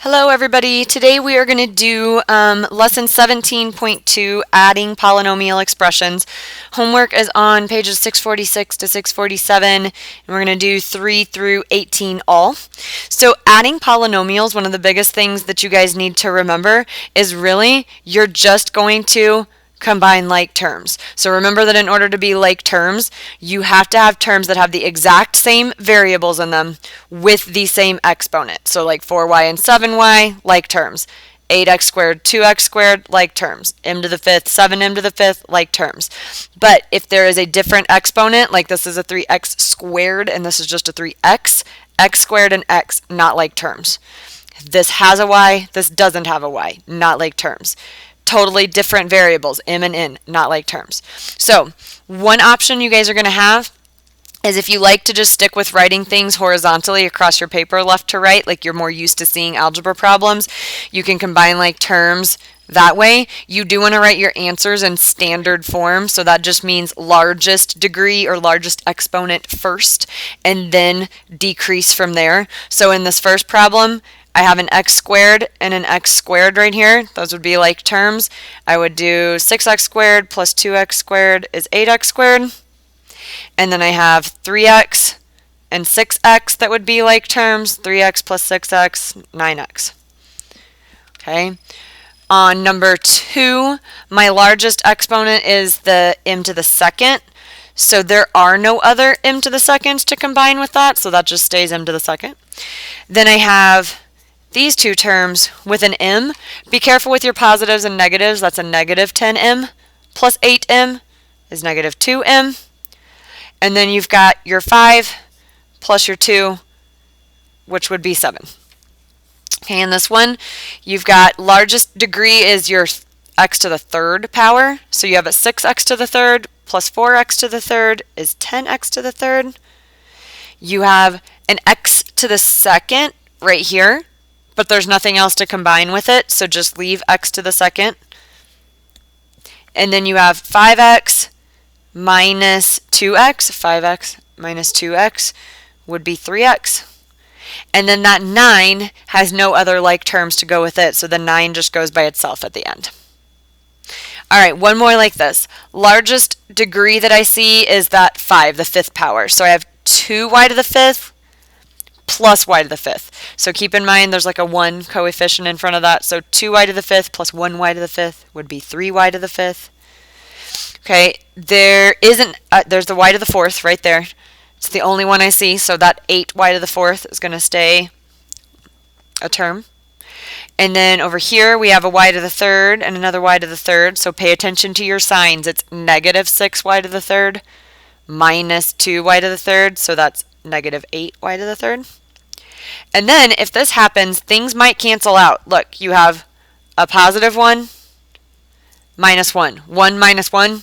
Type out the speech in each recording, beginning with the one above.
Hello everybody. Today we are going to do lesson 17.2, adding polynomial expressions. Homework is on pages 646 to 647, and we're going to do 3 through 18 all. So adding polynomials, one of the biggest things that you guys need to remember is really you're just going to combine like terms. So remember that in order to be like terms, you have to have terms that have the exact same variables in them with the same exponent. So like 4y and 7y, like terms. 8x squared, 2x squared, like terms. M to the fifth, 7m to the fifth, like terms. But if there is a different exponent, like this is a 3x squared and this is just a 3x, x squared and x, not like terms. This has a y, this doesn't have a y, not like terms. Totally different variables, m and n, not like terms. So one option you guys are going to have is if you like to just stick with writing things horizontally across your paper left to right, like you're more used to seeing algebra problems, you can combine like terms that way. You do want to write your answers in standard form, so that just means largest degree or largest exponent first and then decrease from there. So in this first problem, I have an x squared and an x squared right here. Those would be like terms. I would do 6x squared plus 2x squared is 8x squared. And then I have 3x and 6x that would be like terms. 3x plus 6x, 9x. Okay. On number 2, my largest exponent is the m to the second. So there are no other m to the seconds to combine with that, so that just stays m to the second. Then I have these two terms with an m. Be careful with your positives and negatives. That's a negative 10m plus 8m is negative 2m. And then you've got your 5 plus your 2, which would be 7. Okay, in this one, you've got largest degree is your x to the third power. So you have a 6x to the third plus 4x to the third is 10x to the third. You have an x to the second right here, but there's nothing else to combine with it, so just leave x to the second. And then you have 5x minus 2x. 5x minus 2x would be 3x. And then that 9 has no other like terms to go with it, so the 9 just goes by itself at the end. All right, one more like this. Largest degree that I see is that 5, the fifth power. So I have 2y to the fifth plus y to the fifth. So keep in mind there's like a 1 coefficient in front of that. So 2y to the fifth plus 1y to the fifth would be 3y to the fifth. Okay, there's the y to the fourth right there. It's the only one I see, so that 8y to the fourth is going to stay a term. And then over here we have a y to the third and another y to the third, so pay attention to your signs. It's negative 6y to the third minus 2y to the third, so that's negative 8y to the third. And then if this happens, things might cancel out. Look, you have a positive 1 minus 1. 1 minus 1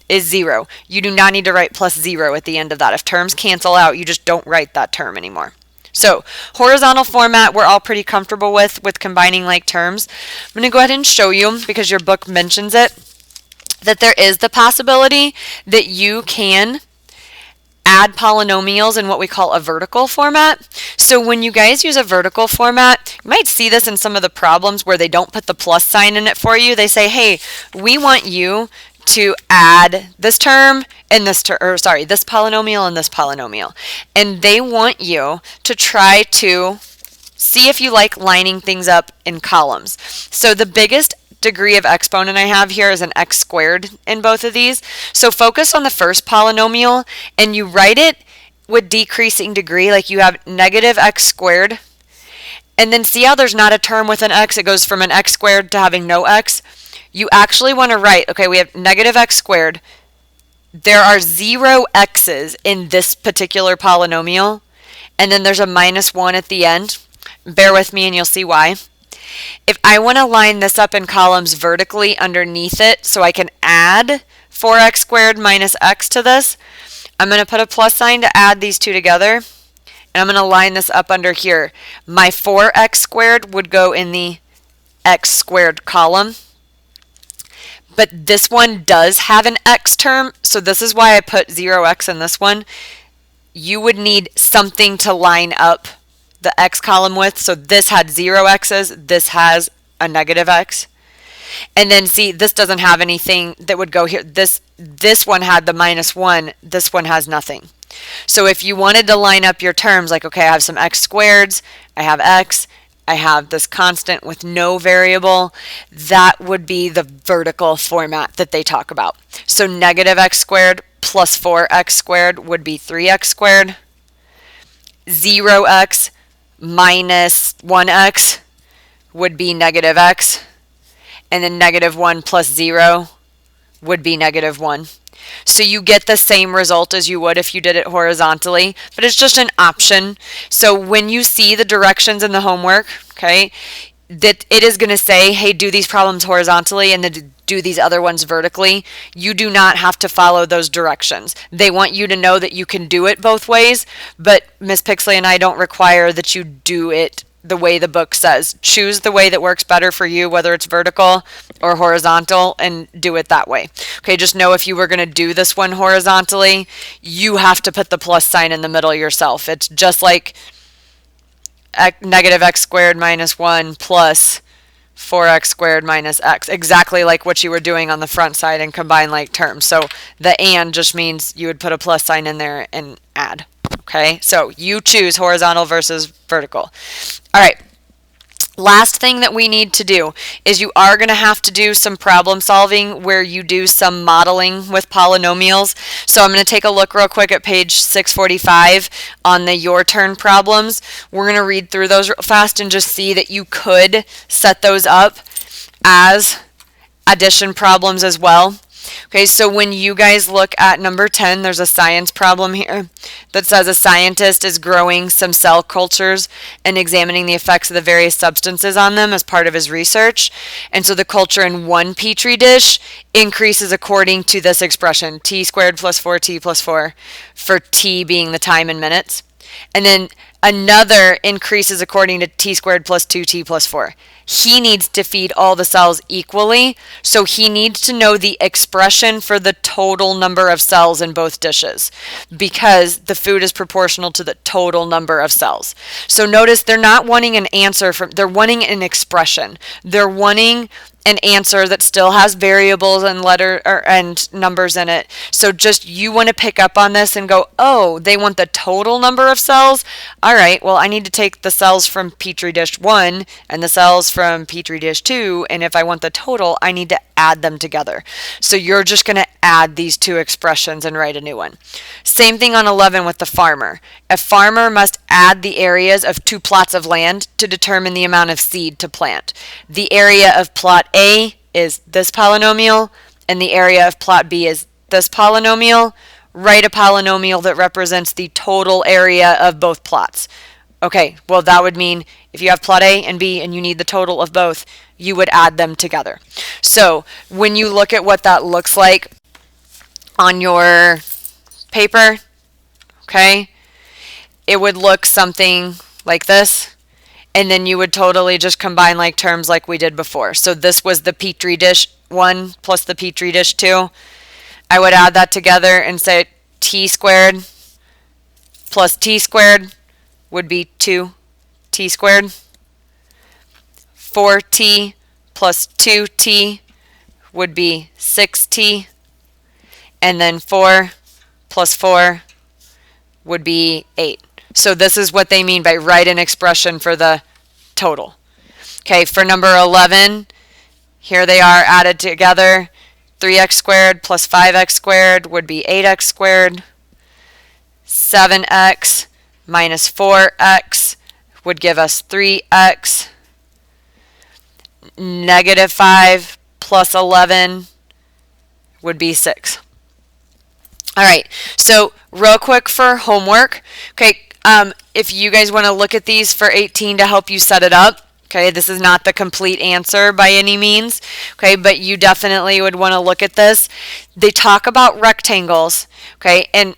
is 0. You do not need to write plus 0 at the end of that. If terms cancel out, you just don't write that term anymore. So horizontal format we're all pretty comfortable with combining like terms. I'm going to go ahead and show you, because your book mentions it, that there is the possibility that you can add polynomials in what we call a vertical format. So when you guys use a vertical format, you might see this in some of the problems where they don't put the plus sign in it for you. They say, hey, we want you to add this term and this this polynomial and this polynomial. And they want you to try to see if you like lining things up in columns. So the biggest degree of exponent I have here is an x squared in both of these. So focus on the first polynomial and you write it with decreasing degree, like you have negative x squared. And then see how there's not a term with an x, it goes from an x squared to having no x. You actually want to write, okay, we have negative x squared. There are 0 x's in this particular polynomial, and then there's a minus 1 at the end. Bear with me and you'll see why. If I want to line this up in columns vertically underneath it so I can add 4x squared minus x to this, I'm going to put a plus sign to add these two together, and I'm going to line this up under here. My 4x squared would go in the x squared column. But this one does have an x term, so this is why I put 0x in this one. You would need something to line up the x column width. So this had 0 x's, this has a negative x. And then see, this doesn't have anything that would go here. This one had the -1, this one has nothing. So if you wanted to line up your terms, like, okay, I have some x squareds, I have x, I have this constant with no variable, that would be the vertical format that they talk about. So negative x squared plus 4x squared would be 3x squared. 0x minus 1x would be negative x. And then -1 plus 0 would be -1. So you get the same result as you would if you did it horizontally, but it's just an option. So when you see the directions in the homework, okay, that it is going to say, hey, do these problems horizontally and then do these other ones vertically. You do not have to follow those directions. They want you to know that you can do it both ways, but Miss Pixley and I don't require that you do it the way the book says. Choose the way that works better for you, whether it's vertical or horizontal, and do it that way. Okay, just know if you were going to do this one horizontally, you have to put the plus sign in the middle yourself. It's just like negative x squared minus 1 plus 4x squared minus x, exactly like what you were doing on the front side in combined like terms. So the and just means you would put a plus sign in there and add. Okay, so you choose horizontal versus vertical. All right, last thing that we need to do is you are going to have to do some problem solving where you do some modeling with polynomials. So I'm going to take a look real quick at page 645 on the your turn problems. We're going to read through those real fast and just see that you could set those up as addition problems as well. Okay, so when you guys look at number 10, there's a science problem here that says a scientist is growing some cell cultures and examining the effects of the various substances on them as part of his research. And so the culture in one petri dish increases according to this expression, t squared plus 4t plus 4, for t being the time in minutes. And then another increases according to t squared plus 2t plus 4. He needs to feed all the cells equally, so he needs to know the expression for the total number of cells in both dishes, because the food is proportional to the total number of cells. So notice they're not wanting an answer they're wanting an expression. They're wanting an answer that still has variables and and numbers in it. So just you want to pick up on this and go, oh, they want the total number of cells? All right, well, I need to take the cells from Petri dish 1 and the cells from Petri dish 2, and if I want the total, I need to add them together. So you're just going to add these two expressions and write a new one. Same thing on 11 with the farmer. A farmer must add the areas of two plots of land to determine the amount of seed to plant. The area of plot A is this polynomial, and the area of plot B is this polynomial. Write a polynomial that represents the total area of both plots. Okay, well, that would mean if you have plot A and B and you need the total of both, you would add them together. So when you look at what that looks like on your paper, okay, it would look something like this, and then you would totally just combine like terms like we did before. So this was the Petri dish 1 plus the Petri dish 2. I would add that together and say t squared plus t squared would be 2t squared. 4t plus 2t would be 6t. And then 4 plus 4 would be 8. So this is what they mean by write an expression for the total. Okay, for number 11, here they are added together. 3x squared plus 5x squared would be 8x squared. 7x minus 4x would give us 3x. Negative 5 plus 11 would be 6. All right, so real quick for homework, okay, if you guys want to look at these for 18 to help you set it up, okay, this is not the complete answer by any means, okay, but you definitely would want to look at this. They talk about rectangles, okay, and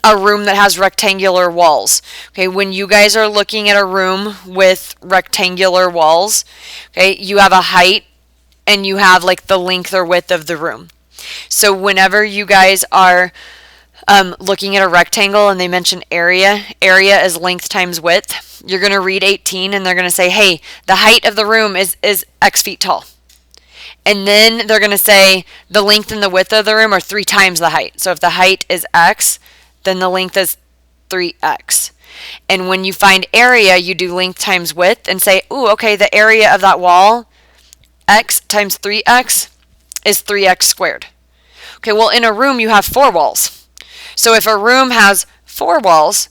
a room that has rectangular walls. Okay, when you guys are looking at a room with rectangular walls, okay, you have a height and you have like the length or width of the room. So whenever you guys are looking at a rectangle and they mention area. Area is length times width. You're going to read 18 and they're going to say, hey, the height of the room is X feet tall. And then they're going to say the length and the width of the room are 3 times the height. So if the height is X, then the length is 3X. And when you find area, you do length times width and say, ooh, okay, the area of that wall, X times 3X is 3X squared. Okay, well, in a room, you have 4 walls. So if a room has 4 walls,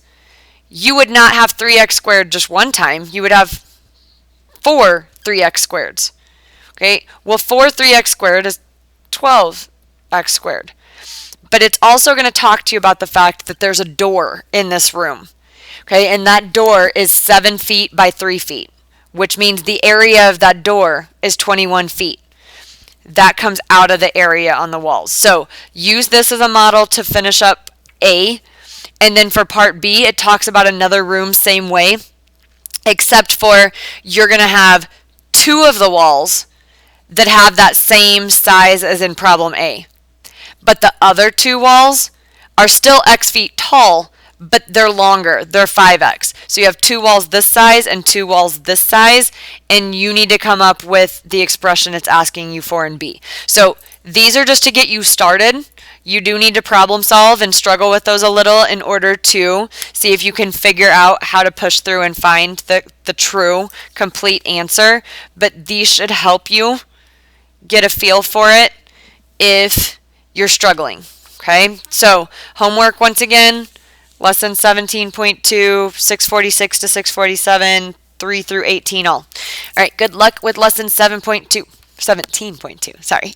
you would not have 3X squared just one time. You would have 4 3X squareds. Okay, well, 4 3X squared is 12X squared. But it's also going to talk to you about the fact that there's a door in this room. Okay, and that door is 7 feet by 3 feet, which means the area of that door is 21 feet. That comes out of the area on the walls. So use this as a model to finish up A. And then for part B, it talks about another room same way, except for you're going to have 2 of the walls that have that same size as in problem A. But the other 2 walls are still X feet tall, but they're longer. They're 5X. So you have 2 walls this size and 2 walls this size, and you need to come up with the expression it's asking you for in B. So these are just to get you started. You do need to problem solve and struggle with those a little in order to see if you can figure out how to push through and find the true, complete answer. But these should help you get a feel for it if you're struggling. Okay, so homework once again, lesson 17.2, 646 to 647, 3 through 18 all. All right, good luck with lesson 17.2, sorry.